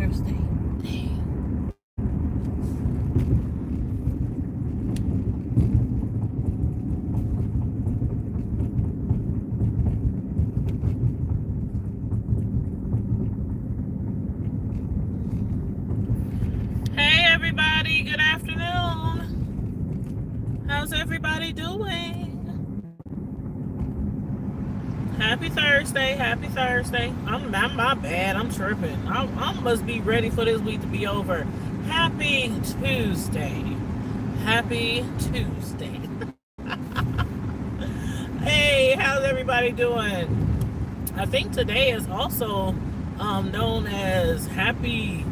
Thursday. Dang. Hey everybody, good afternoon. How's everybody doing? Happy Thursday, happy Thursday. I'm my bad, I'm tripping. I must be ready for this week to be over. Happy Tuesday. Happy Tuesday. Hey, how's everybody doing? I think today is also known as Happy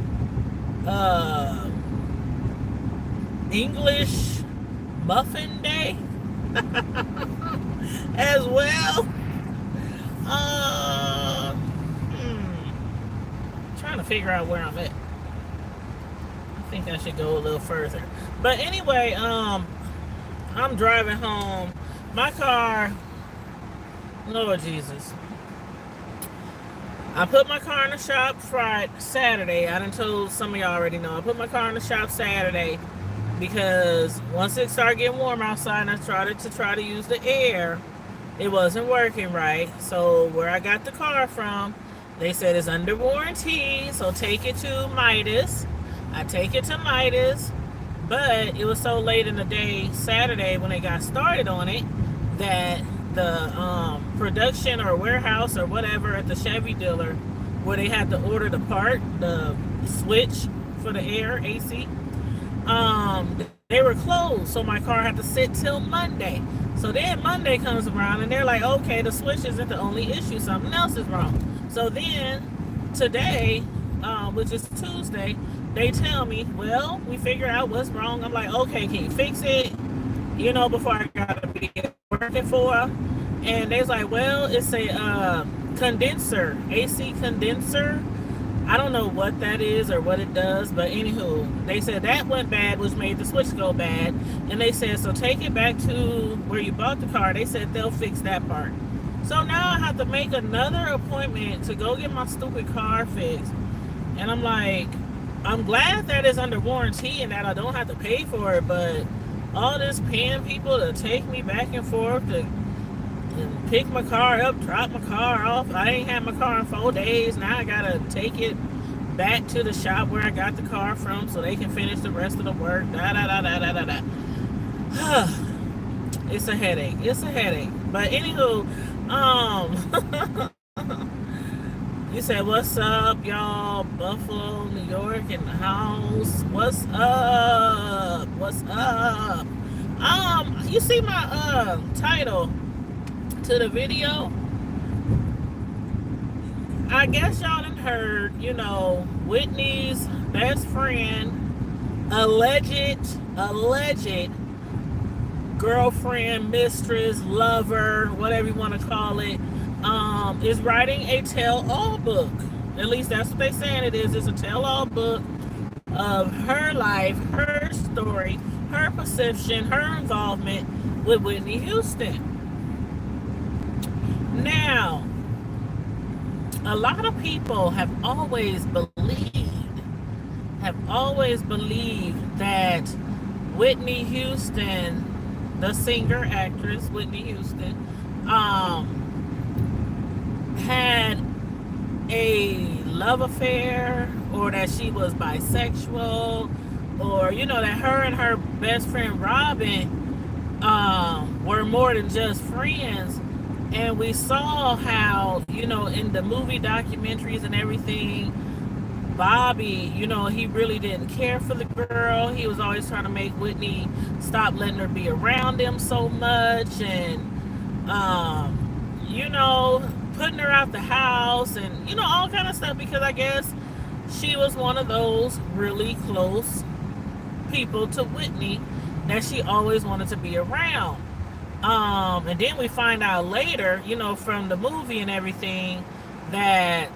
English Muffin Day as well. Trying to figure out where I'm at. I think I should go a little further. But anyway, I'm driving home. My car, Lord Jesus. I put my car in the shop Saturday. I done told some of y'all already know. I put my car in the shop Saturday because once it started getting warm outside and I started to try to use the air, it wasn't working right. So where I got the car from, they said it's under warranty, so take it to Midas. I take it to Midas, but it was so late in the day Saturday when they got started on it that the production or warehouse or whatever at the Chevy dealer where they had to order the part, the switch for the air AC, they were closed, so my car had to sit till Monday. So then Monday comes around and they're like, okay, the switch isn't the only issue, something else is wrong. So then today, which is Tuesday, they tell me, well, we figured out what's wrong. I'm like, okay, can you fix it? You know, before I gotta be working for. And they's like, well, it's a condenser, AC condenser. I don't know what that is or what it does, but anywho, they said that went bad, which made the switch go bad. And they said, so take it back to where you bought the car. They said they'll fix that part. So now I have to make another appointment to go get my stupid car fixed. And I'm like, I'm glad that it's under warranty and that I don't have to pay for it, but all this paying people to take me back and forth to pick my car up, drop my car off. I ain't had my car in 4 days. Now I gotta take it back to the shop where I got the car from so they can finish the rest of the work. It's a headache. It's a headache. But anywho, you said, what's up, y'all? Buffalo, New York in the house. What's up? What's up? You see my title to the video? I guess y'all done heard, you know, Whitney's best friend, alleged girlfriend, mistress, lover, whatever you want to call it, is writing a tell-all book. At least that's what they're saying it is. It's a tell-all book of her life, her story, her perception, her involvement with Whitney Houston. Now, a lot of people have always believed that Whitney Houston, the singer actress Whitney Houston, had a love affair, or that she was bisexual, or you know, that her and her best friend Robin were more than just friends. And we saw how, you know, in the movie documentaries and everything, Bobby, you know, he really didn't care for the girl. He was always trying to make Whitney stop letting her be around him so much, and you know, putting her out the house and, you know, all kind of stuff, because I guess she was one of those really close people to Whitney that she always wanted to be around. And then we find out later, you know, from the movie and everything, that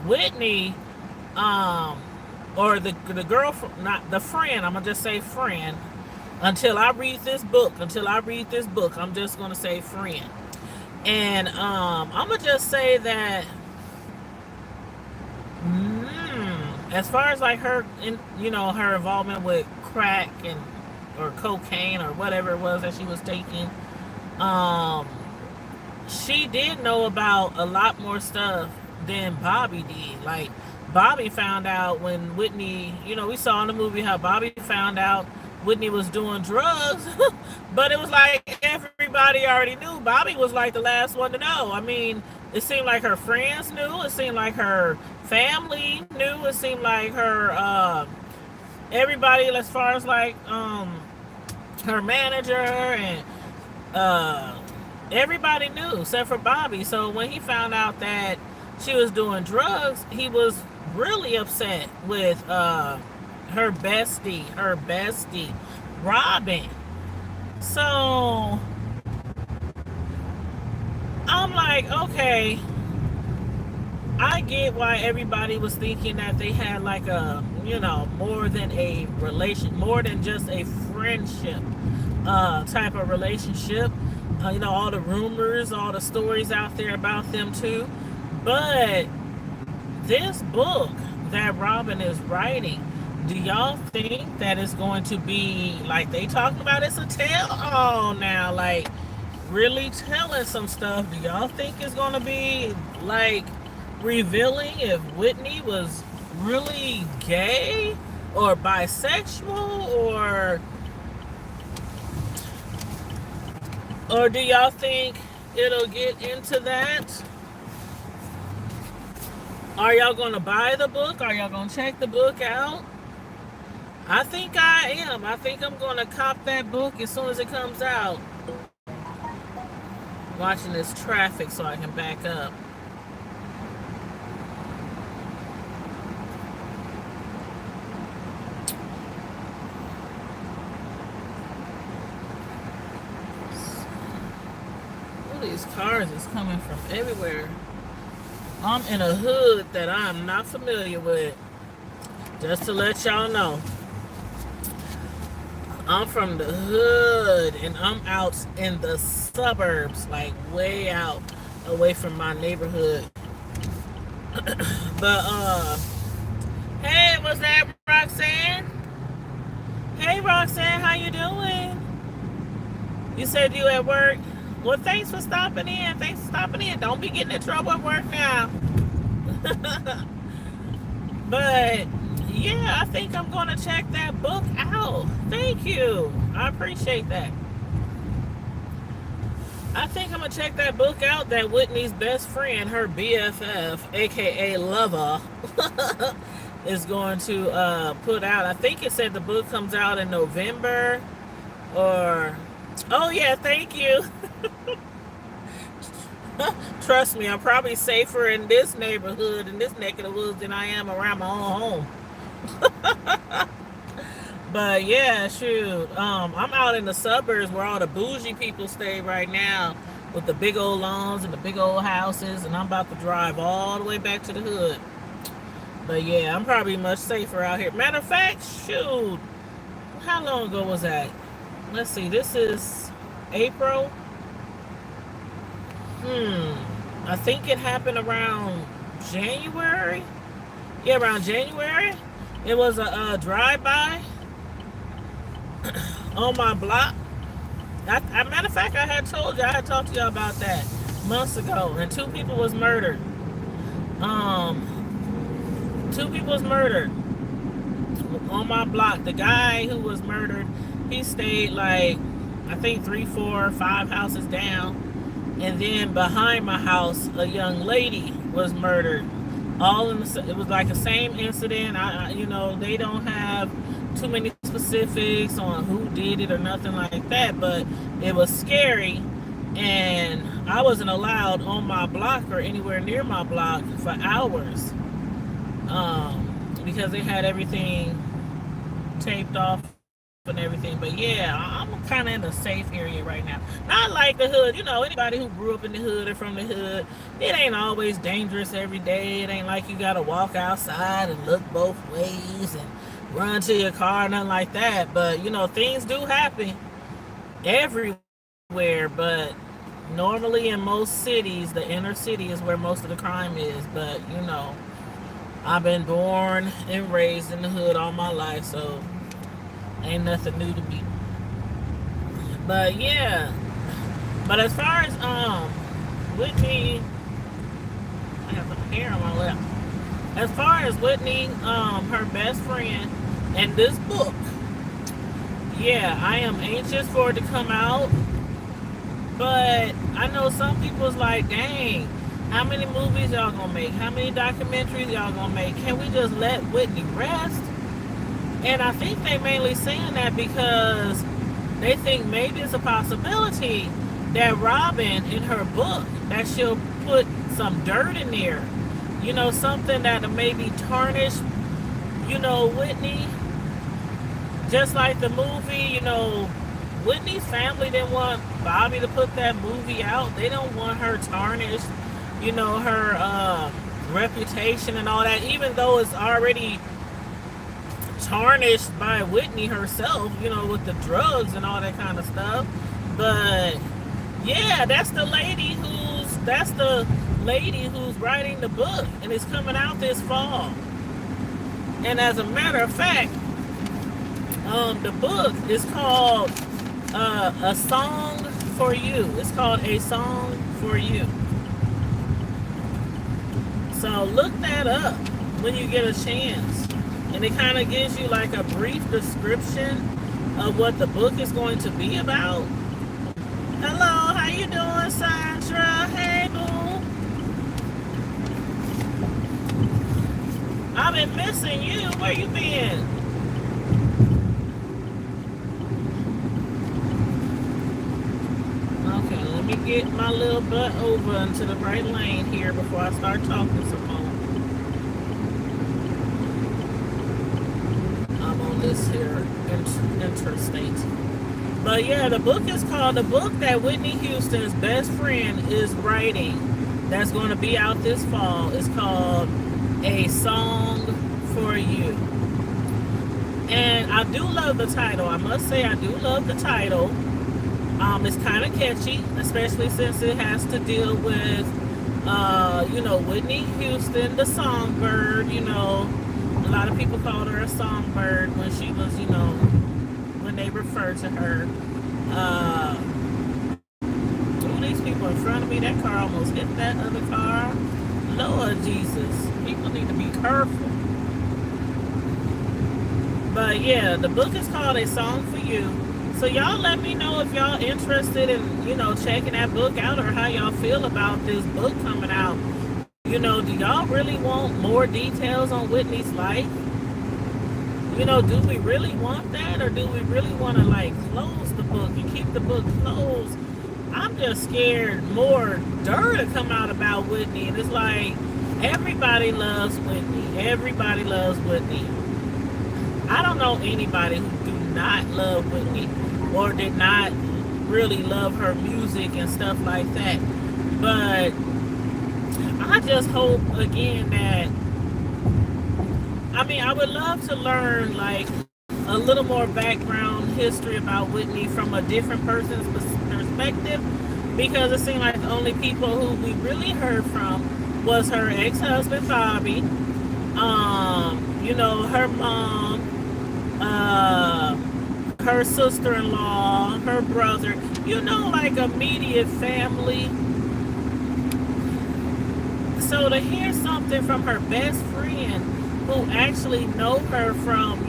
Whitney, or the girlfriend, not the friend, I'm gonna just say friend, until I read this book, I'm just gonna say friend. And I'm gonna just say that as far as like her, her involvement with crack and or cocaine or whatever it was that she was taking, um, she did know about a lot more stuff than Bobby did. Like Bobby found out when Whitney, we saw in the movie how Bobby found out Whitney was doing drugs, but it was like everybody already knew. Bobby was like the last one to know. I mean, it seemed like her friends knew. It seemed like her family knew. It seemed like her everybody, as far as like her manager and uh everybody knew except for Bobby. So when he found out that she was doing drugs, he was really upset with her bestie, Robin. So I'm like, okay, I get why everybody was thinking that they had like a, more than a relation, more than just a friendship type of relationship. All the rumors, all the stories out there about them too. But this book that Robin is writing, do y'all think that it's going to be like they talking about it's a tell-all now, like really telling some stuff? Do y'all think it's going to be like revealing if Whitney was really gay or bisexual, or do y'all think it'll get into that? Are y'all going to buy the book? Are y'all going to check the book out? I think I am. I think I'm going to cop that book as soon as it comes out. Watching this traffic so I can back up. All these cars is coming from everywhere. I'm in a hood that I'm not familiar with. Just to let y'all know. I'm from the hood and I'm out in the suburbs, like way out away from my neighborhood. But hey, what's that, Roxanne? Hey Roxanne, how you doing? You said you at work? Well, thanks for stopping in. Thanks for stopping in. Don't be getting in trouble at work now. But yeah, I think I'm gonna check that book out. Thank you. I appreciate that. I think I'm gonna check that book out that Whitney's best friend, her BFF, aka lover, is going to put out. I think it said the book comes out in November or oh yeah, thank you. Trust me, I'm probably safer in this neighborhood, in this neck of the woods, than I am around my own home. But yeah, shoot. I'm out in the suburbs where all the bougie people stay right now with the big old lawns and the big old houses, and I'm about to drive all the way back to the hood. But yeah, I'm probably much safer out here. Matter of fact, shoot. How long ago was that? Let's see, this is April. I think it happened around January. Yeah, around January. It was a drive-by on my block. Matter of fact, I had told you, I had talked to y'all about that months ago, and two people was murdered. Two people was murdered on my block. The guy who was murdered, he stayed like, I think 3, 4, 5 houses down. And then behind my house, a young lady was murdered. All in it was like the same incident. They don't have too many specifics on who did it or nothing like that, but it was scary. And I wasn't allowed on my block or anywhere near my block for hours, because they had everything taped off and everything. But yeah, I'm kind of in a safe area right now. Not like the hood. Anybody who grew up in the hood or from the hood, it ain't always dangerous every day. It ain't like you gotta walk outside and look both ways and run to your car, nothing like that. But things do happen everywhere. But normally in most cities, the inner city is where most of the crime is. But I've been born and raised in the hood all my life, so ain't nothing new to me. But yeah, but as far as Whitney, I have some hair on my lip. As far as Whitney, her best friend, and this book, yeah, I am anxious for it to come out. But I know some people's like, dang, how many movies y'all gonna make? How many documentaries y'all gonna make? Can we just let Whitney rest? And I think they mainly saying that because they think maybe it's a possibility that Robin in her book that she'll put some dirt in there, something that maybe tarnish, Whitney, just like the movie, Whitney's family didn't want Bobby to put that movie out. They don't want her tarnished, her reputation and all that, even though it's already tarnished by Whitney herself, with the drugs and all that kind of stuff. But yeah, that's the lady who's writing the book, and it's coming out this fall. And as a matter of fact, the book is called A Song for You. It's called A Song for You. So look that up when you get a chance. And it kind of gives you like a brief description of what the book is going to be about. Hello, how you doing, Sandra? Hey, boo. I've been missing you. Where you been? Okay, let me get my little butt over into the right lane here before I start talking some more. I'm on this here interstate. But yeah, the book that Whitney Houston's best friend is writing, that's going to be out this fall, is called A Song for You. And I do love the title. I must say I do love the title. It's kind of catchy, especially since it has to deal with, Whitney Houston, the songbird. A lot of people called her a songbird when she was, when they referred to her. These people in front of me, that car almost hit that other car. Lord Jesus, people need to be careful. But yeah, the book is called A Song for You. So y'all let me know if y'all interested in, checking that book out, or how y'all feel about this book coming out. Do y'all really want more details on Whitney's life? Do we really want that, or do we really want to close the book and keep the book closed? I'm just scared more dirt to come out about Whitney, and it's like everybody loves Whitney. Everybody loves Whitney. I don't know anybody who do not love Whitney or did not really love her music and stuff like that. But I just hope again that, I would love to learn a little more background history about Whitney from a different person's perspective, because it seemed like the only people who we really heard from was her ex-husband Bobby, her mom, her sister-in-law, her brother, immediate family. So to hear something from her best friend who actually know her from,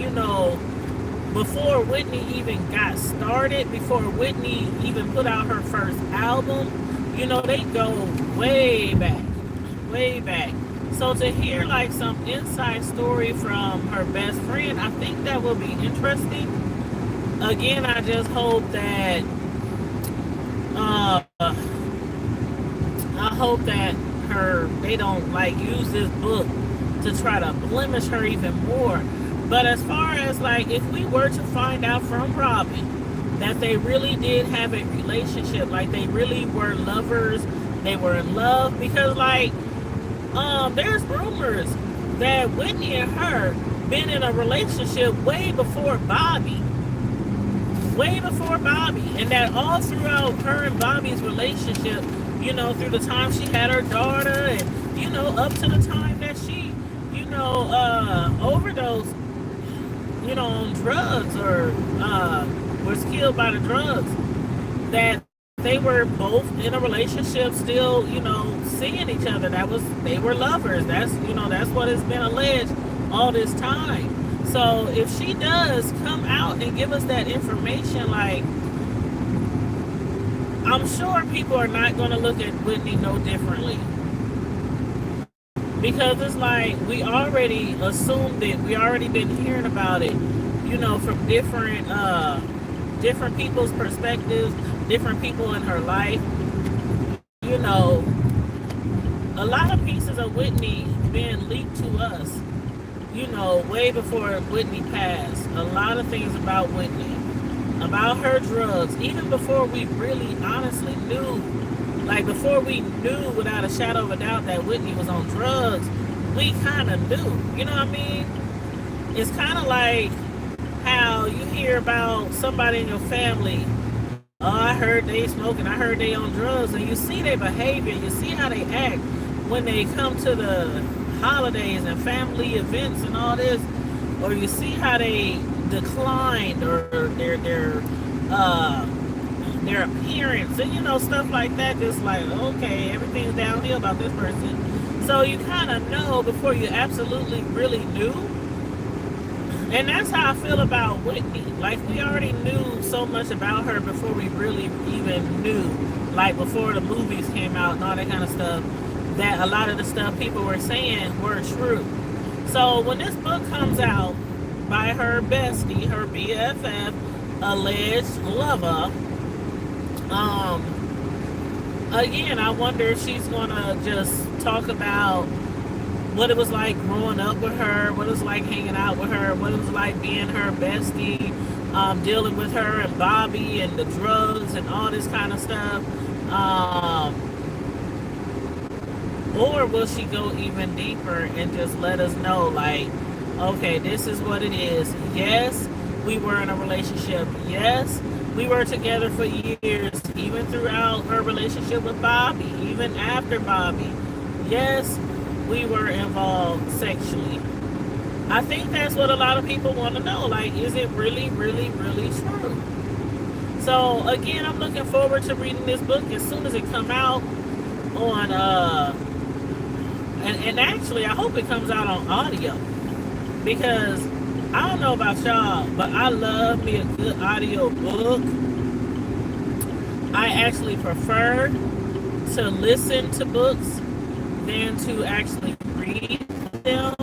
before Whitney even got started, before Whitney even put out her first album, they go way back, way back. So to hear some inside story from her best friend, I think that will be interesting. Again, I just hope that they don't use this book to try to blemish her even more. But as far as if we were to find out from Robin that they really did have a relationship, they really were lovers, they were in love, because there's rumors that Whitney and her been in a relationship way before Bobby, and that all throughout her and Bobby's relationship, through the time she had her daughter, and up to the time that she overdose, on drugs or was killed by the drugs, that they were both in a relationship still, seeing each other. They were lovers. That's what has been alleged all this time. So if she does come out and give us that information, like, I'm sure people are not going to look at Whitney no differently. Because it's like we already assumed it. We already been hearing about it, from different people's perspectives, different people in her life. A lot of pieces of Whitney being leaked to us, way before Whitney passed. A lot of things about Whitney, about her drugs, even before we really honestly knew. Like, before we knew without a shadow of a doubt that Whitney was on drugs, we kind of knew. You know what I mean? It's kind of like how you hear about somebody in your family. Oh, I heard they smoking. I heard they on drugs. And you see their behavior. You see how they act when they come to the holidays and family events and all this. Or you see how they declined, or their appearance, and stuff like that. Just like, okay, everything's downhill about this person. So you kind of know before you absolutely really knew. And that's how I feel about Whitney. Like, we already knew so much about her before we really even knew. Like, before the movies came out and all that kind of stuff, that a lot of the stuff people were saying were true. So when this book comes out by her bestie, her BFF, alleged lover, again, I wonder if she's gonna just talk about what it was like growing up with her, what it was like hanging out with her, what it was like being her bestie, dealing with her and Bobby and the drugs and all this kind of stuff. Or will she go even deeper and just let us know, like, okay, this is what it is. Yes, we were in a relationship. Yes, we were together for years, even throughout her relationship with Bobby, even after Bobby. Yes, we were involved sexually. I think that's what a lot of people want to know. Like, is it really, really, really true? So, again, I'm looking forward to reading this book as soon as it come out on, and actually, I hope it comes out on audio. Because, I don't know about y'all, but I love me a good audio book. I actually prefer to listen to books than to actually read them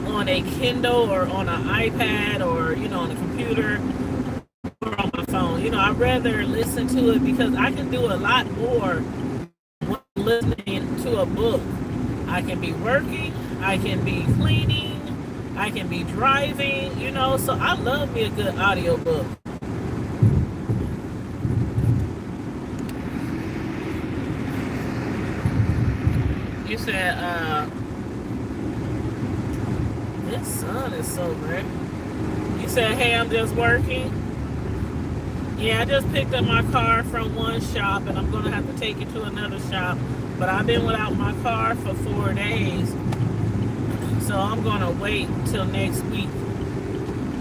on a Kindle or on an iPad or, on a computer or on my phone. I'd rather listen to it because I can do a lot more when listening to a book. I can be working, I can be cleaning, I can be driving, so I love me a good audio book. You said, this sun is so great. You said, hey, I'm just working. Yeah, I just picked up my car from one shop and I'm going to have to take it to another shop. But I've been without my car for 4 days. So I'm going to wait till next week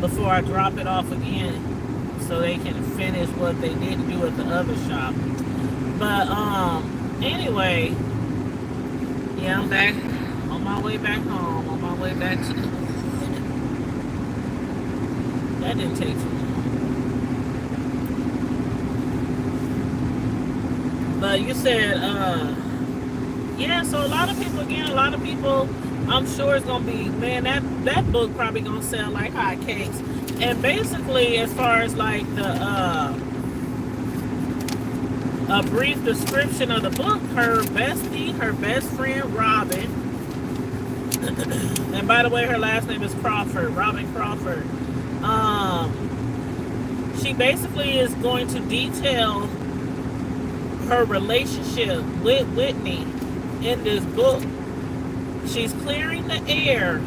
before I drop it off again so they can finish what they didn't do at the other shop. But anyway, yeah, I'm back on my way back home, on my way back to the hood. That didn't take too long. But you said, yeah, so a lot of people, I'm sure it's going to be, man, that book probably going to sell like hotcakes. And basically, as far as like a brief description of the book, her bestie, her best friend, Robin, and by the way, her last name is Crawford, Robin Crawford. She basically is going to detail her relationship with Whitney in this book. She's clearing the air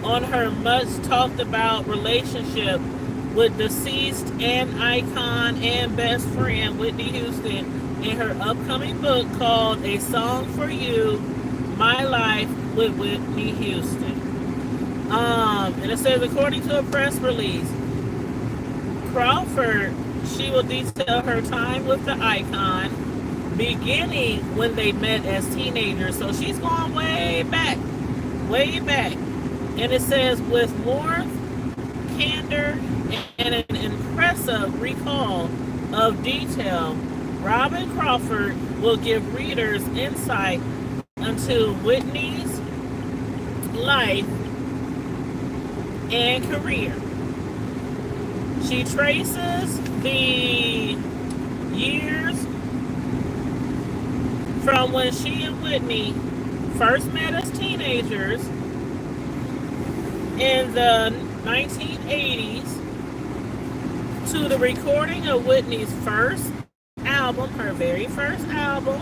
on her much talked about relationship with deceased and icon and best friend Whitney Houston in her upcoming book called A Song for You, My Life with Whitney Houston. And it says, according to a press release, Crawford, she will detail her time with the icon, beginning when they met as teenagers. So she's going way back, way back. And it says, with warmth, candor, and an impressive recall of detail, Robin Crawford will give readers insight into Whitney's life and career. She traces the years from when she and Whitney first met as teenagers in the 1980s to the recording of Whitney's first album, her very first album.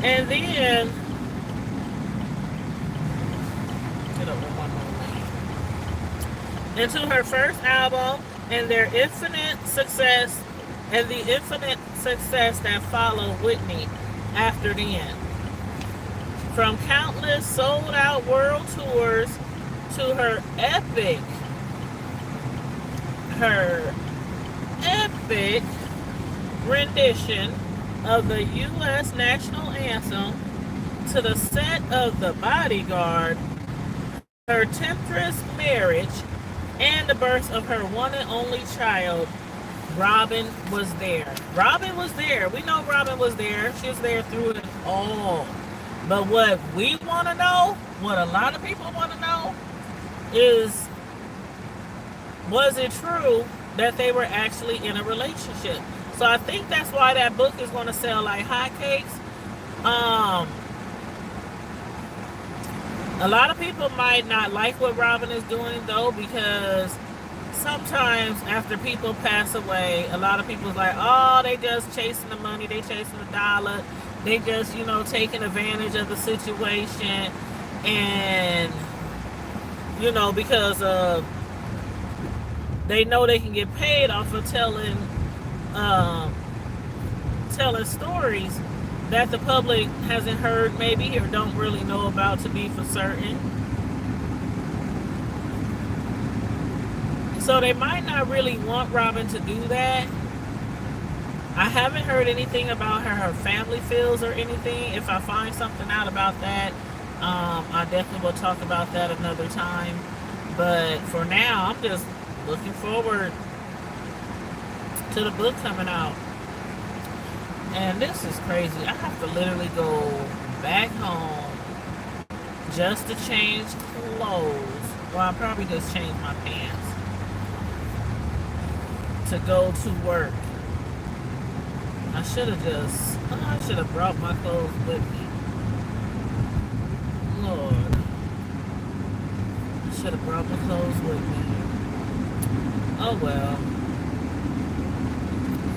And then, into her first album and their infinite success and the infinite success that followed Whitney after then. From countless sold-out world tours to her epic rendition of the U.S. national anthem, to the set of The Bodyguard, her temptress marriage, and the birth of her one and only child, Robin was there. Robin was there. We know Robin was there. She was there through it all. But what we want to know, what a lot of people want to know, is, was it true that they were actually in a relationship? So I think that's why that book is going to sell like hotcakes. A lot of people might not like what Robin is doing, though, because sometimes after people pass away, a lot of people's like, oh, they just chasing the money, they chasing the dollar, they just, taking advantage of the situation, and, because they know they can get paid off of telling stories that the public hasn't heard maybe or don't really know about to be for certain. So they might not really want Robin to do that. I haven't heard anything about how her family feels or anything. If I find something out about that, I definitely will talk about that another time. But for now, I'm just looking forward to the book coming out. And this is crazy. I have to literally go back home just to change clothes. Well, I'll probably just change my pants to go to work. I should have brought my clothes with me. Lord. I should have brought my clothes with me. Oh well.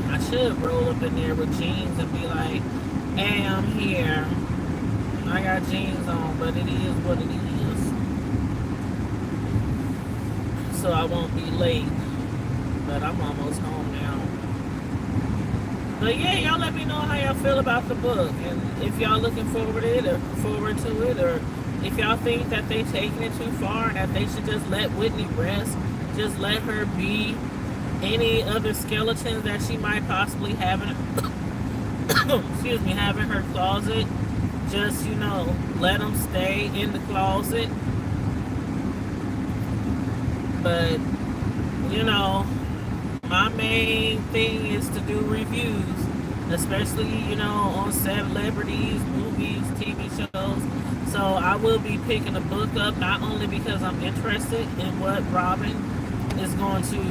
I should roll up in there with jeans and be like, hey, I'm here. I got jeans on, but it is what it is. So I won't be late. But I'm almost home now. But yeah, y'all let me know how y'all feel about the book. And if y'all looking forward to it, or if y'all think that they taking it too far and that they should just let Whitney rest, just let her be any other skeletons that she might possibly have in have in her closet, just let them stay in the closet. But my main thing is to do reviews, especially on celebrities, movies, TV shows. So I will be picking a book up, not only because I'm interested in what Robin is going to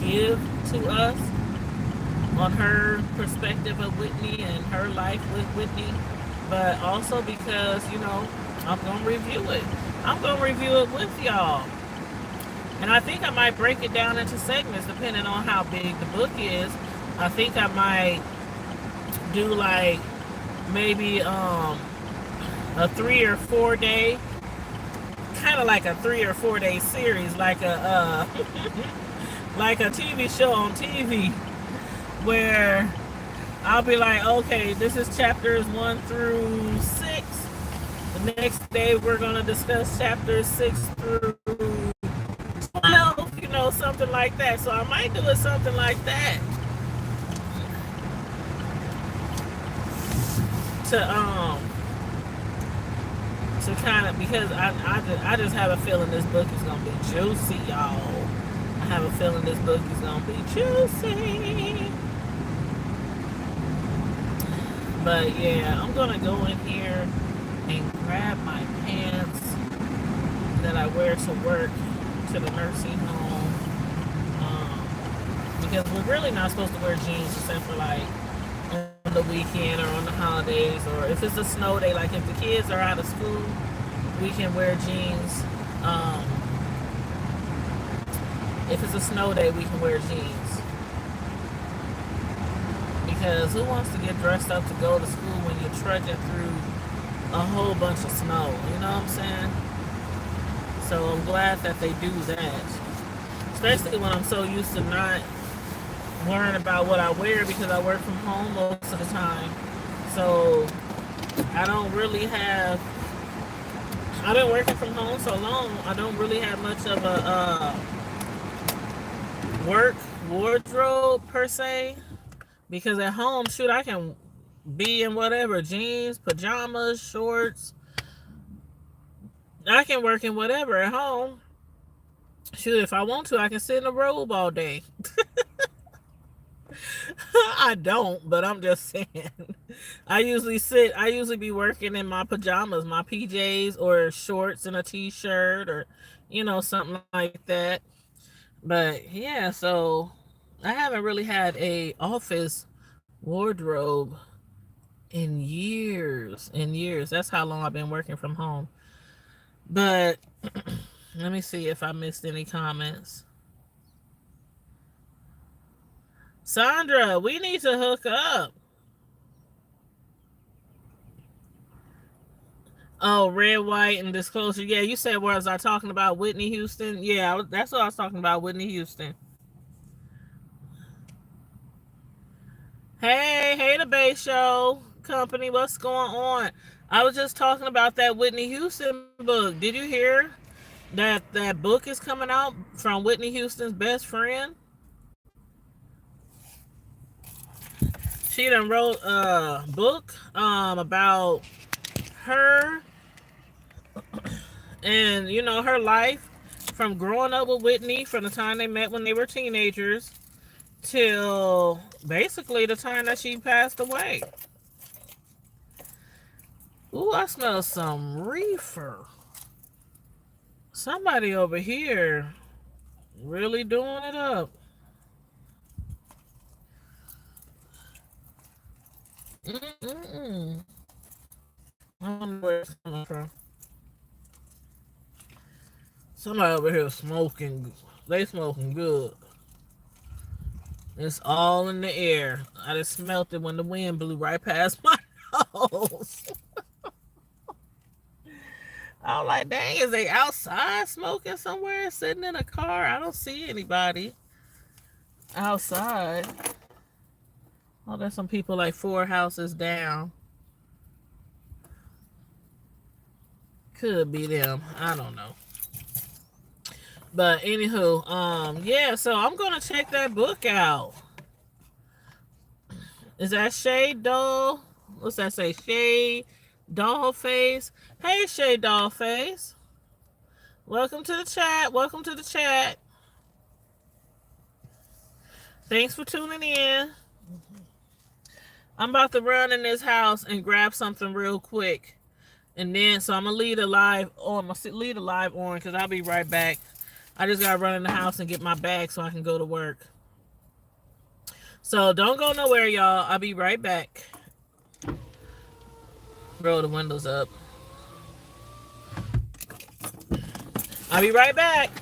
give to us on her perspective of Whitney and her life with Whitney, but also because, I'm going to review it. I'm going to review it with y'all. And I think I might break it down into segments depending on how big the book is. I think I might do like maybe a 3 or 4 day, kind of like a 3 or 4 day series, like a like a TV show on TV, where I'll be like, okay, this is chapters 1 through 6. The next day we're gonna discuss chapters 6 through 12, something like that. So I might do it something like that to kind of, because I just have a feeling this book is gonna be juicy, y'all. I have a feeling this book is gonna be juicy. But yeah, I'm gonna go in here and grab my pants that I wear to work, to the nursing home, because we're really not supposed to wear jeans except for like on the weekend or on the holidays, or if it's a snow day, like if the kids are out of school, we can wear jeans. Um, if it's a snow day, we can wear jeans. Because who wants to get dressed up to go to school when you're trudging through a whole bunch of snow? You know what I'm saying? So I'm glad that they do that. Especially when I'm so used to not worrying about what I wear because I work from home most of the time. So I don't really have. I've been working from home so long. I don't really have much of a work wardrobe per se. Because at home, shoot, I can be in whatever, jeans, pajamas, shorts. I can work in whatever at home. Shoot, if I want to, I can sit in a robe all day. I don't, but I'm just saying. I usually be working in my pajamas, my PJs, or shorts and a t-shirt, or, something like that. But yeah, so I haven't really had a office wardrobe in years. In years. That's how long I've been working from home. But let me see if I missed any comments. Sandra, we need to hook up. Oh, red, white, and disclosure. Yeah, you said, was I talking about Whitney Houston? Yeah, that's what I was talking about, Whitney Houston. Hey, the Bay Show Company, what's going on? I was just talking about that Whitney Houston book. Did you hear that book is coming out from Whitney Houston's best friend? She done wrote a book about her and her life from growing up with Whitney from the time they met when they were teenagers till basically the time that she passed away. Ooh, I smell some reefer. Somebody over here really doing it up. Mm-mm-mm. I don't know where it's coming from. Somebody over here smoking. They smoking good. It's all in the air. I just smelt it when the wind blew right past my nose. I was like, dang, is they outside smoking somewhere, sitting in a car? I don't see anybody outside. Oh, there's some people like 4 houses down. Could be them. I don't know. But anywho, yeah, so I'm gonna check that book out. Is that Shade Doll? What's that say? Shade Doll Face? Hey, Shade Doll Face. Welcome to the chat. Welcome to the chat. Thanks for tuning in. I'm about to run in this house and grab something real quick. And then, so I'm going to leave the live on. I'm going to leave the live on because I'll be right back. I just got to run in the house and get my bag so I can go to work. So don't go nowhere, y'all. I'll be right back. Roll the windows up. I'll be right back.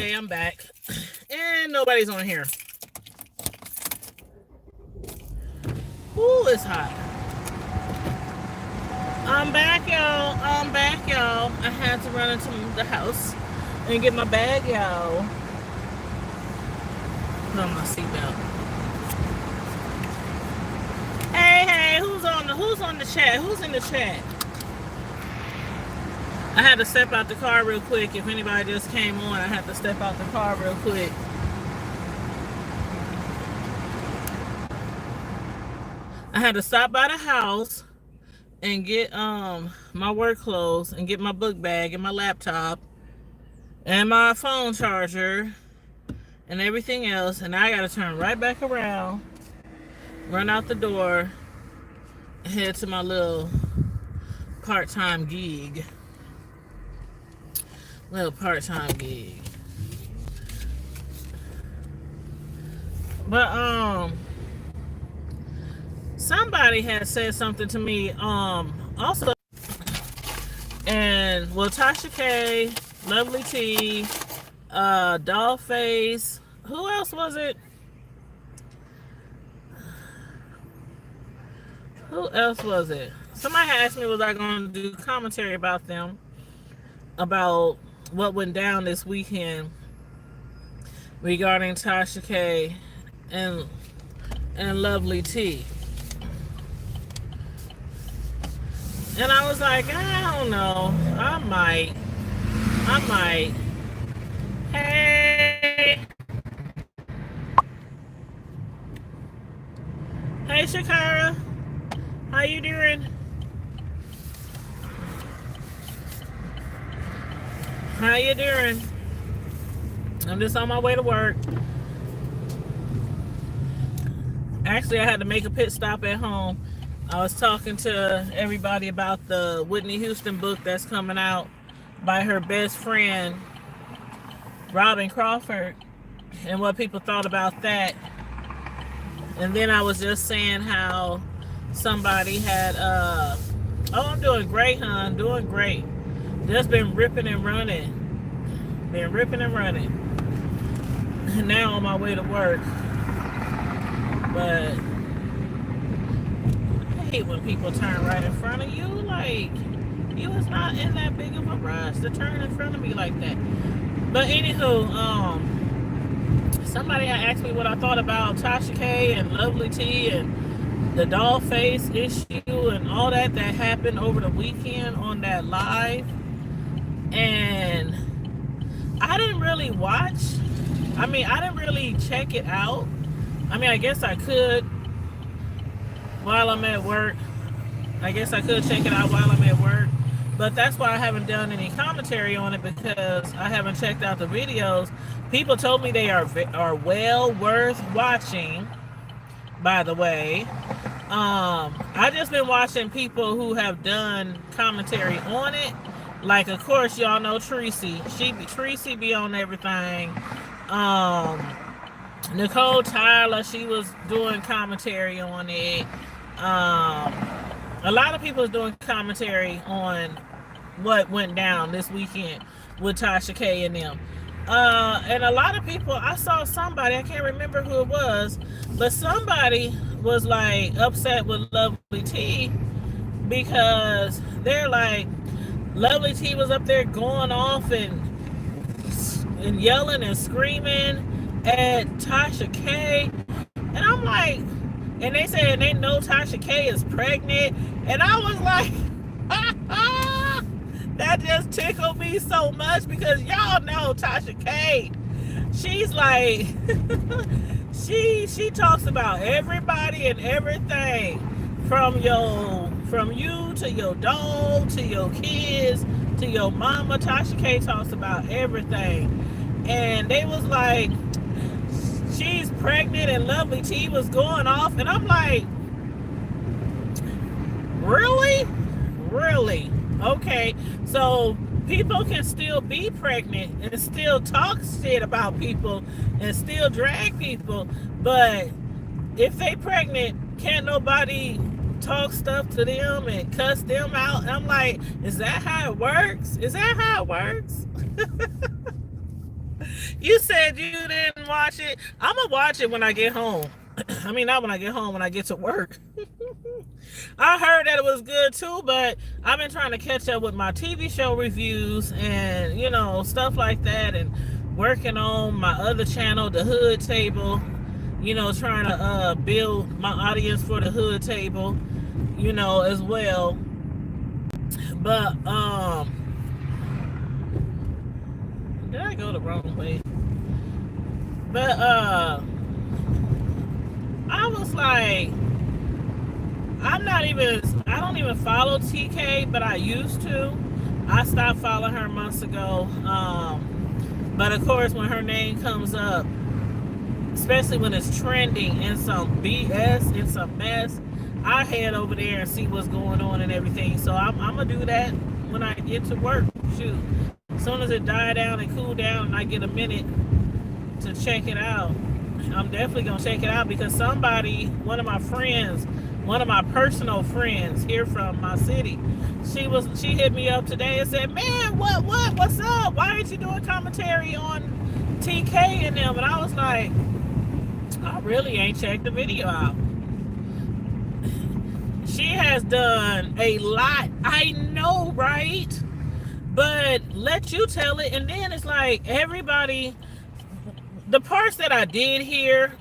Okay, I'm back. And nobody's on here. Ooh, it's hot. I'm back, y'all. I'm back, y'all. I had to run into the house and get my bag, y'all. Put on my seatbelt. Hey, who's on the chat? Who's in the chat? I had to step out the car real quick. If anybody just came on, I had to step out the car real quick. I had to stop by the house and get my work clothes and get my book bag and my laptop and my phone charger and everything else, and I gotta turn right back around, run out the door, head to my little part-time gig. But somebody had said something to me also, and well, Tasha K, Lovely T, Dollface, who else was it? Somebody had asked me was I going to do commentary about them, about what went down this weekend regarding Tasha K and Lovely T. And I was like, I don't know. I might. Hey, Shakara. How you doing? I'm just on my way to work. Actually, I had to make a pit stop at home. I was talking to everybody about the Whitney Houston book that's coming out by her best friend, Robin Crawford, and what people thought about that. And then I was just saying how somebody had, I'm doing great, hon, doing great. Just been ripping and running. And now on my way to work. But I hate when people turn right in front of you. Like, you was not in that big of a rush to turn in front of me like that. But anywho, somebody had asked me what I thought about Tasha K and Lovely T and the Dollface issue and all that happened over the weekend on that live. And I didn't really watch. I didn't really check it out. I guess I could while I'm at work. But that's why I haven't done any commentary on it, because I haven't checked out the videos. People told me they are well worth watching, by the way. I just been watching people who have done commentary on it. Like, of course, y'all know Tracy. Tracy be on everything. Nicole Tyler, she was doing commentary on it. A lot of people is doing commentary on what went down this weekend with Tasha K and them. And a lot of people, I saw somebody, I can't remember who it was, but somebody was like upset with Lovely T because they're like, Lovely T was up there going off and yelling and screaming at Tasha K. And I'm like, and they said they know Tasha K is pregnant. And I was like, that just tickled me so much, because y'all know Tasha K. She's like, she talks about everybody and everything, from you to your dog to your kids to your mama. Tasha K talks about everything. And they was like, she's pregnant, and Lovely T was going off. And I'm like, really? Okay, so people can still be pregnant and still talk shit about people and still drag people, but if they pregnant, can't nobody talk stuff to them and cuss them out? And I'm like, is that how it works? You said you didn't watch it. I'm gonna watch it when I get home. I mean, not when I get home, when I get to work. I heard that it was good too, but I've been trying to catch up with my TV show reviews and, you know, stuff like that, and working on my other channel, the Hood Table, you know, trying to build my audience for the Hood Table, you know, as well. But did I go the wrong way? But I was like, I don't even follow TK, but I used to. I stopped following her months ago. But of course, when her name comes up, especially when it's trending in some BS, in some mess, I head over there and see what's going on and everything. So I'm gonna do that when I get to work. Shoot, as soon as it die down and cool down, and I get a minute to check it out, I'm definitely gonna check it out, because somebody, one of my friends, one of my personal friends here from my city, she hit me up today and said, "Man, what's up? Why aren't you doing commentary on TK and them?" And I was like, I really ain't checked the video out. She has done a lot. I know, right? But let you tell it. And then it's like everybody, the parts that I did hear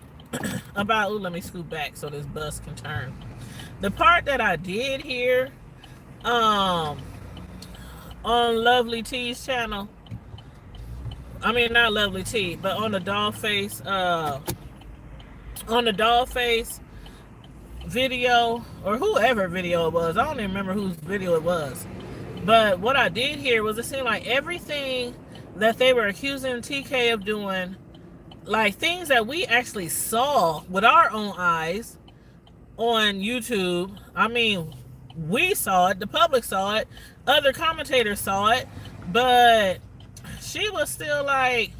about, let me scoot back so this bus can turn. The part that I did hear on Lovely T's channel, I mean, not Lovely T, but on the Dollface video, or whoever video it was, I don't even remember whose video it was, but what I did hear was, it seemed like everything that they were accusing TK of doing, like things that we actually saw with our own eyes on YouTube. I mean, we saw it, the public saw it, other commentators saw it, but she was still like,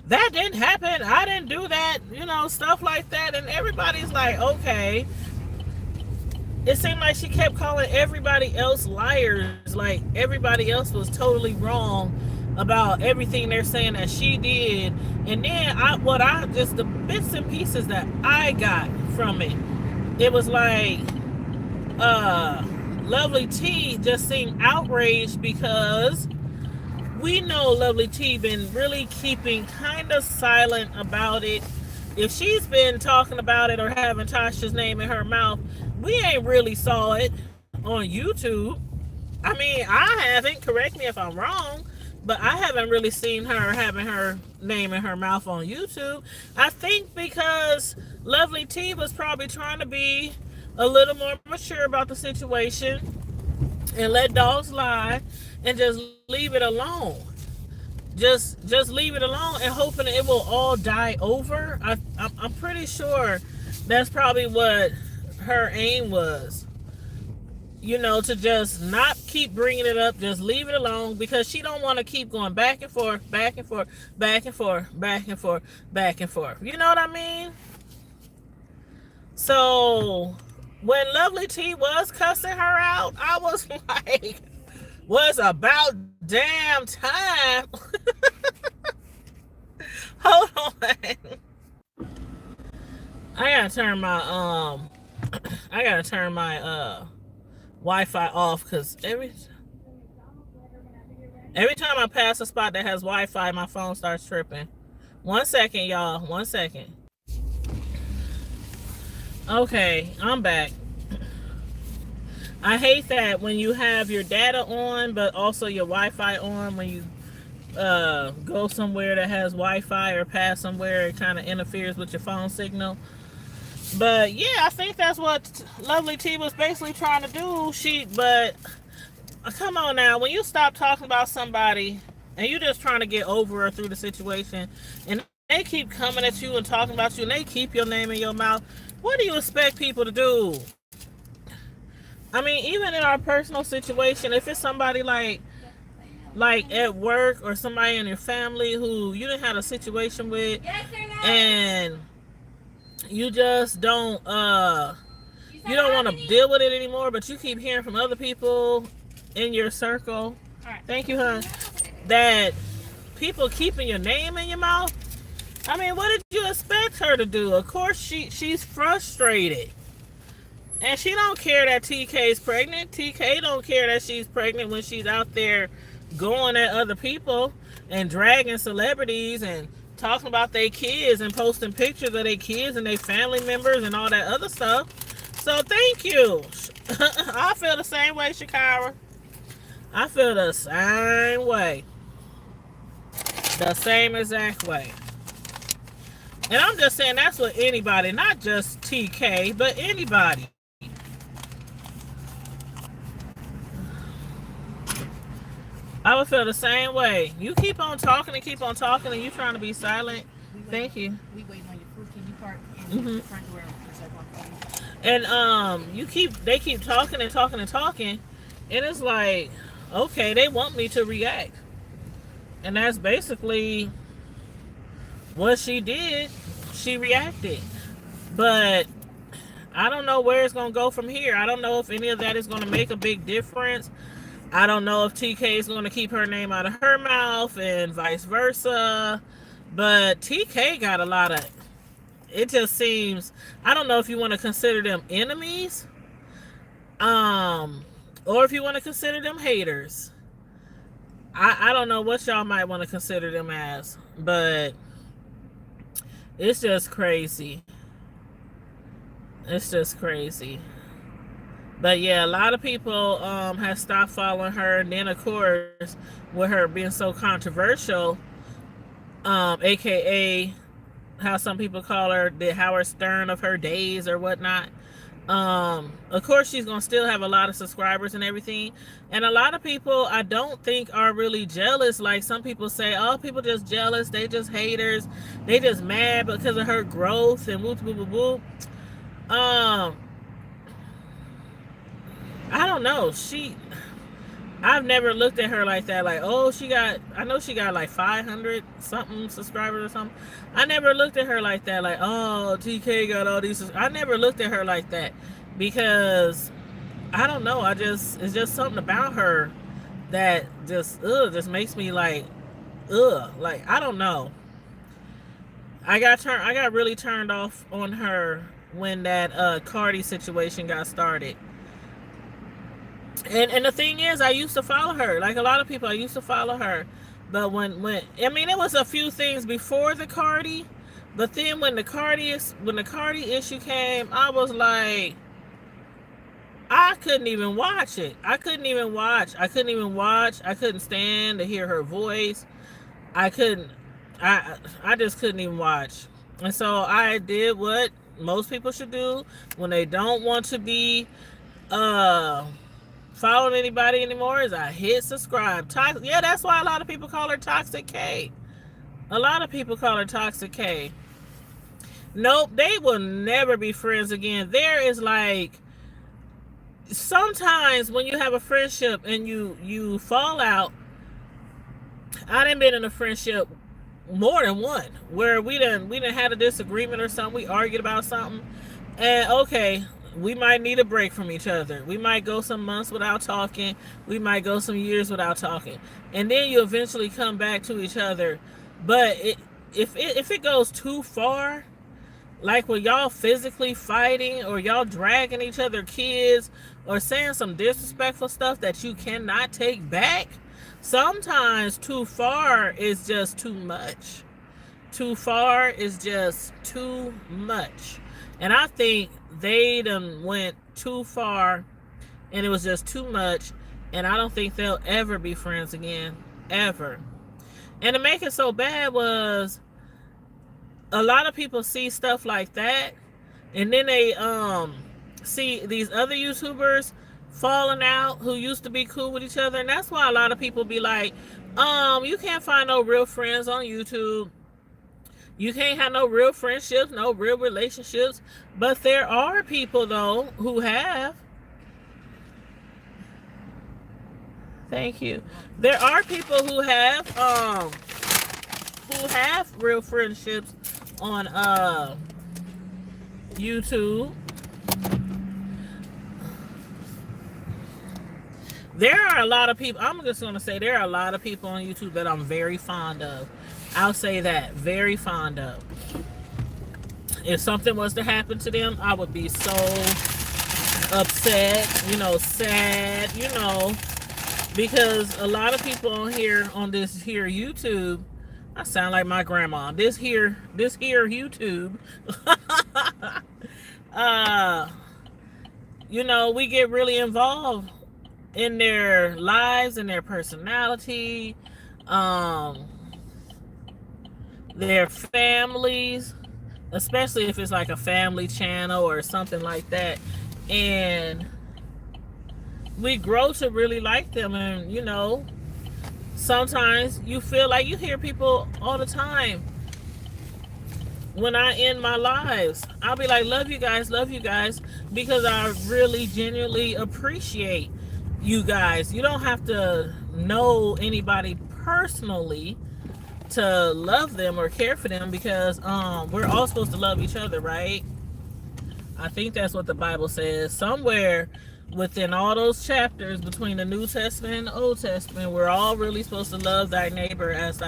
that didn't happen, I didn't do that, you know, stuff like that. And everybody's like, okay. It seemed like she kept calling everybody else liars, like everybody else was totally wrong about everything they're saying that she did. And then just the bits and pieces that I got from it, it was like Lovely T just seemed outraged, because we know Lovely T been really keeping kind of silent about it. If she's been talking about it or having Tasha's name in her mouth, we ain't really saw it on YouTube. I mean, I haven't, correct me if I'm wrong, but I haven't really seen her having her name in her mouth on YouTube. I think because Lovely T was probably trying to be a little more mature about the situation and let dogs lie and just leave it alone. Just leave it alone and hoping it will all die over. I'm pretty sure that's probably what her aim was. You know, to just not keep bringing it up, just leave it alone, because she don't want to keep going back and forth, back and forth, back and forth, back and forth, back and forth. You know what I mean? So when Lovely T was cussing her out, I was like, was about damn time. Hold on. I gotta turn my Wi-Fi off, because every time I pass a spot that has Wi-Fi, my phone starts tripping. 1 second, y'all. 1 second. Okay, I'm back. I hate that when you have your data on, but also your Wi-Fi on, when you go somewhere that has Wi-Fi or pass somewhere, it kind of interferes with your phone signal. But yeah, I think that's what Lovely T was basically trying to do. But come on now, when you stop talking about somebody and you just trying to get over or through the situation, and they keep coming at you and talking about you, and they keep your name in your mouth, what do you expect people to do? I mean, even in our personal situation, if it's somebody like at work, or somebody in your family who you didn't have a situation with, and you just don't you don't want to deal with it anymore, but you keep hearing from other people in your circle, thank you, hon, that people keeping your name in your mouth. I mean, what did you expect her to do? Of course, she's frustrated. And she don't care that TK's pregnant. TK don't care that she's pregnant when she's out there going at other people and dragging celebrities and talking about their kids and posting pictures of their kids and their family members and all that other stuff. So thank you. I feel the same way, Shakira. I feel the same way. The same exact way. And I'm just saying that's what anybody, not just TK, but anybody. I would feel the same way. You keep on talking and keep on talking and you trying to be silent. Thank you. We waiting on your food. Can you park in the front door? And they keep talking and talking and talking, and it's like, okay, they want me to react. And that's basically what she did. She reacted. But I don't know where it's going to go from here. I don't know if any of that is going to make a big difference. I don't know if TK is going to keep her name out of her mouth and vice versa. But TK got a lot of... It just seems... I don't know if you want to consider them enemies. Or if you want to consider them haters. I don't know what y'all might want to consider them as. But it's just crazy. It's just crazy. But yeah, a lot of people have stopped following her. And then, of course, with her being so controversial, aka how some people call her the Howard Stern of her days or whatnot. Of course, she's going to still have a lot of subscribers and everything. And a lot of people, I don't think, are really jealous. Like some people say, oh, people just jealous. They just haters. They just mad because of her growth and whoop, whoop, whoop, whoop. I don't know. I've never looked at her like that. Like, oh, I know she got like 500 something subscribers or something. I never looked at her like that. Like, oh, TK got all these. I never looked at her like that because I don't know. It's just something about her that just makes me like, like, I don't know. I got really turned off on her when that Cardi situation got started. And the thing is, I used to follow her. Like a lot of people, I used to follow her. But when I mean, it was a few things before the Cardi. But then when the Cardi issue came, I was like, I couldn't even watch it. I couldn't even watch. I couldn't stand to hear her voice. I just couldn't even watch. And so I did what most people should do when they don't want to be following anybody anymore, is I hit subscribe. Yeah, that's why a lot of people call her Toxic K. A lot of people call her Toxic K. Nope, they will never be friends again. There is like, sometimes when you have a friendship and you fall out, I done been in a friendship more than one where we done had a disagreement or something, we argued about something, and okay, we might need a break from each other. We might go some months without talking. We might go some years without talking. And then you eventually come back to each other. But if it goes too far, like when y'all physically fighting or y'all dragging each other kids or saying some disrespectful stuff that you cannot take back, sometimes too far is just too much. Too far is just too much. And I think they done went too far and it was just too much, and I don't think they'll ever be friends again, ever. And to make it so bad was a lot of people see stuff like that and then they see these other YouTubers falling out who used to be cool with each other, and that's why a lot of people be like, you can't find no real friends on YouTube. You can't have no real friendships, no real relationships. But there are people, though, who have. Thank you. There are people who have real friendships on YouTube. There are a lot of people. I'm just gonna say there are a lot of people on YouTube that I'm very fond of. I'll say that, very fond of. If something was to happen to them, I would be so upset, sad, because a lot of people on here on this here YouTube, I sound like my grandma. This here YouTube, uh, we get really involved in their lives and their personality, um, their families, especially if it's like a family channel or something like that. And we grow to really like them. And, sometimes you feel like you hear people all the time when I end my lives. I'll be like, love you guys, because I really genuinely appreciate you guys. You don't have to know anybody personally to love them or care for them, because we're all supposed to love each other, right? I think that's what the Bible says. Somewhere within all those chapters between the New Testament and the Old Testament, we're all really supposed to love thy neighbor as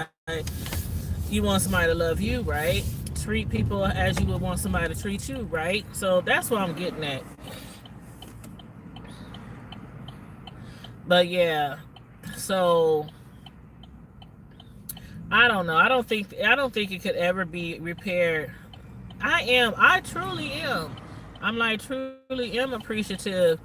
you want somebody to love you, right? Treat people as you would want somebody to treat you, right? So that's what I'm getting at. But yeah, so I don't know. I don't think it could ever be repaired. I truly am. I'm like truly am appreciative.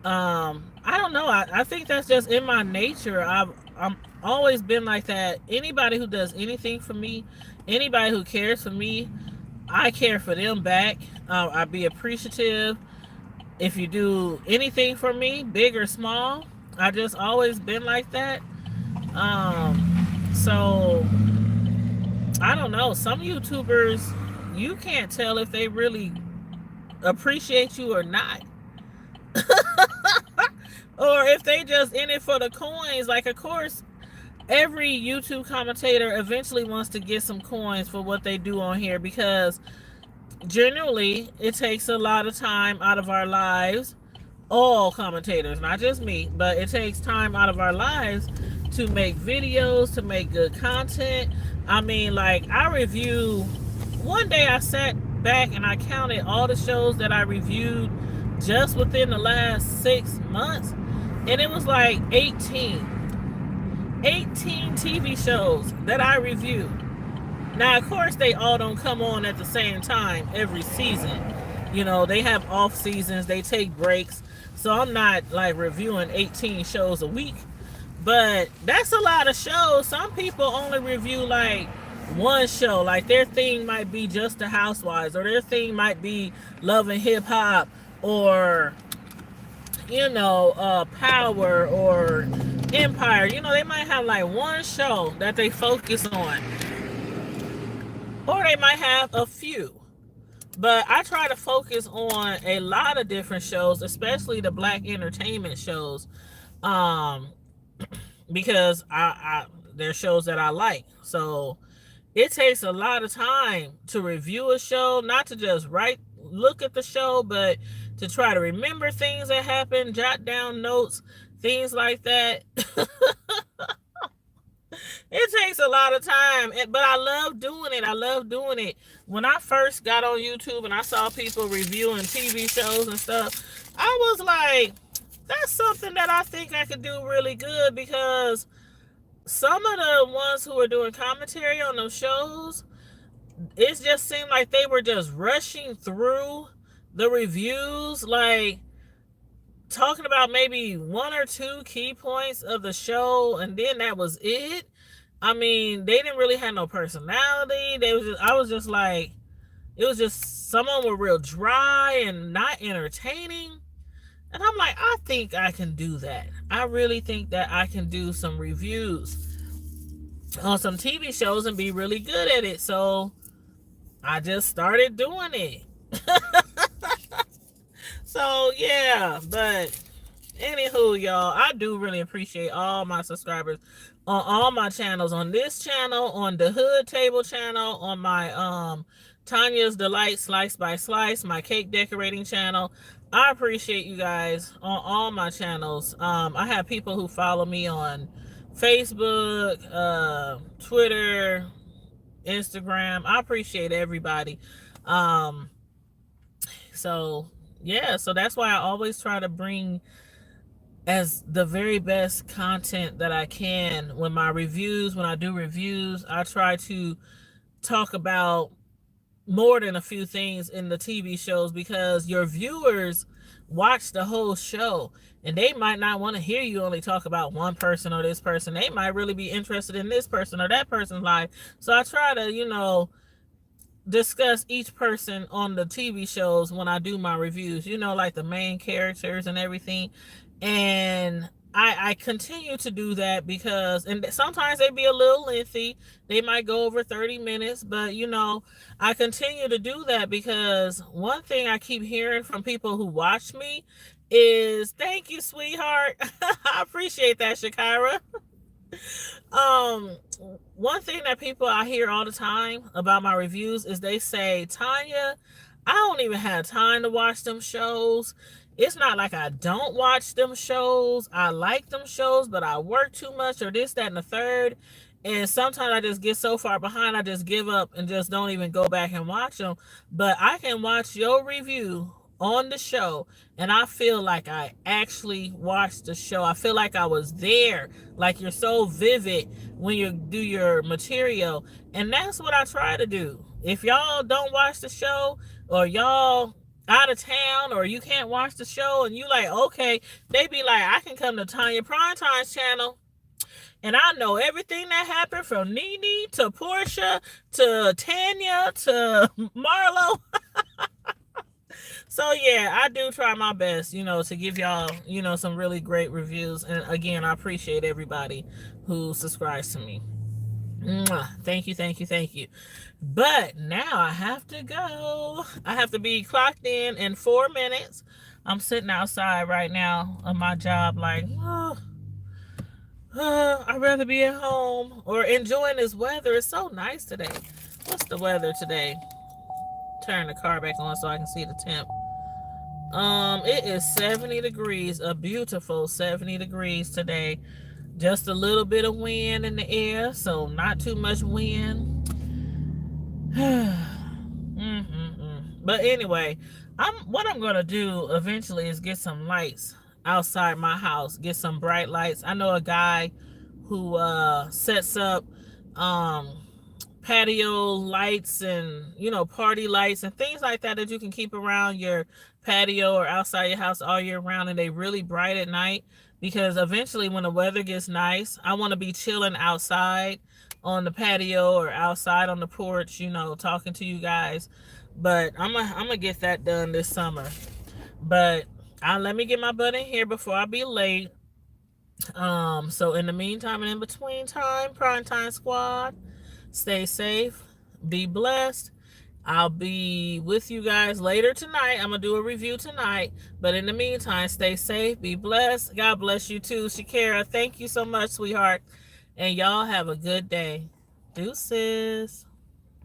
I don't know. I think that's just in my nature. I'm always been like that. Anybody who does anything for me, anybody who cares for me, I care for them back. I be appreciative. If you do anything for me, big or small, I just always been like that. So I don't know. Some YouTubers, you can't tell if they really appreciate you or not. Or if they just in it for the coins. Like, of course, every YouTube commentator eventually wants to get some coins for what they do on here, because generally it takes a lot of time out of our lives. All commentators, not just me, but it takes time out of our lives to make videos, to make good content. I mean, like, one day I sat back and I counted all the shows that I reviewed just within the last 6 months, and it was like 18 TV shows that I reviewed. Now, of course, they all don't come on at the same time every season. They have off seasons, they take breaks. So I'm not like reviewing 18 shows a week, but that's a lot of shows. Some people only review like one show. Like, their thing might be just the Housewives, or their thing might be Love and Hip Hop, or Power, or Empire. They might have like one show that they focus on, or they might have a few. But I try to focus on a lot of different shows, especially the black entertainment shows, um, because they're shows that I like. So it takes a lot of time to review a show, not to just look at the show, but to try to remember things that happen, jot down notes, things like that. It takes a lot of time, but I love doing it. I love doing it. When I first got on YouTube and I saw people reviewing TV shows and stuff, I was like, that's something that I think I could do really good, because some of the ones who were doing commentary on those shows, it just seemed like they were just rushing through the reviews, like talking about maybe one or two key points of the show, and then that was it. I mean, they didn't really have no personality. I was just like, it was just, some of them were real dry and not entertaining. And I'm like, I think I can do that. I really think that I can do some reviews on some TV shows and be really good at it. So I just started doing it. So yeah, but anywho, y'all, I do really appreciate all my subscribers on all my channels, on this channel, on the Hood Table channel, on my Tanya's Delight Slice by Slice, my cake decorating channel. I appreciate you guys on all my channels. I have people who follow me on Facebook, Twitter, Instagram. I appreciate everybody. Um, so yeah, so that's why I always try to bring as the very best content that I can when my reviews, when I do reviews. I try to talk about more than a few things in the TV shows, because your viewers watch the whole show and they might not want to hear you only talk about one person or this person. They might really be interested in this person or that person's life. So I try to, discuss each person on the TV shows when I do my reviews, like the main characters and everything. And I continue to do that because, and sometimes they be a little lengthy. They might go over 30 minutes, but I continue to do that because one thing I keep hearing from people who watch me is, thank you, sweetheart. I appreciate that, Shakira. um One thing that people I hear all the time about my reviews is they say, Tanya, I don't even have time to watch them shows. It's not like I don't watch them shows. I like them shows, but I work too much or this, that, and the third. And sometimes I just get so far behind, I just give up and just don't even go back and watch them. But I can watch your review on the show and I feel like I actually watched the show. I feel like I was there, like you're so vivid when you do your material. And that's what I try to do. If y'all don't watch the show, or y'all out of town, or you can't watch the show and you like, okay, they be like, I can come to Tanya Primetime's channel and I know everything that happened from Nene to Portia to Tanya to Marlo. So yeah, I do try my best, to give y'all, some really great reviews. And again, I appreciate everybody who subscribes to me. Mwah. Thank you, thank you, thank you. But now I have to go. I have to be clocked in 4 minutes. I'm sitting outside right now on my job like, I'd rather be at home or enjoying this weather. It's so nice today. What's the weather today? Turn the car back on so I can see the temp. It is 70 degrees, a beautiful 70 degrees today. Just a little bit of wind in the air, so not too much wind. But anyway, what I'm gonna do eventually is get some lights outside my house, get some bright lights. I know a guy who sets up patio lights and party lights and things like that you can keep around your patio or outside your house all year round, and they really bright at night, because eventually when the weather gets nice, I want to be chilling outside on the patio or outside on the porch, talking to you guys. But I'm gonna get that done this summer. But let me get my butt in here before I be late. So in the meantime and in between time, Prime Time Squad, stay safe, be blessed. I'll be with you guys later tonight. I'm going to do a review tonight. But in the meantime, stay safe, be blessed. God bless you too. Shakira, thank you so much, sweetheart. And y'all have a good day. Deuces.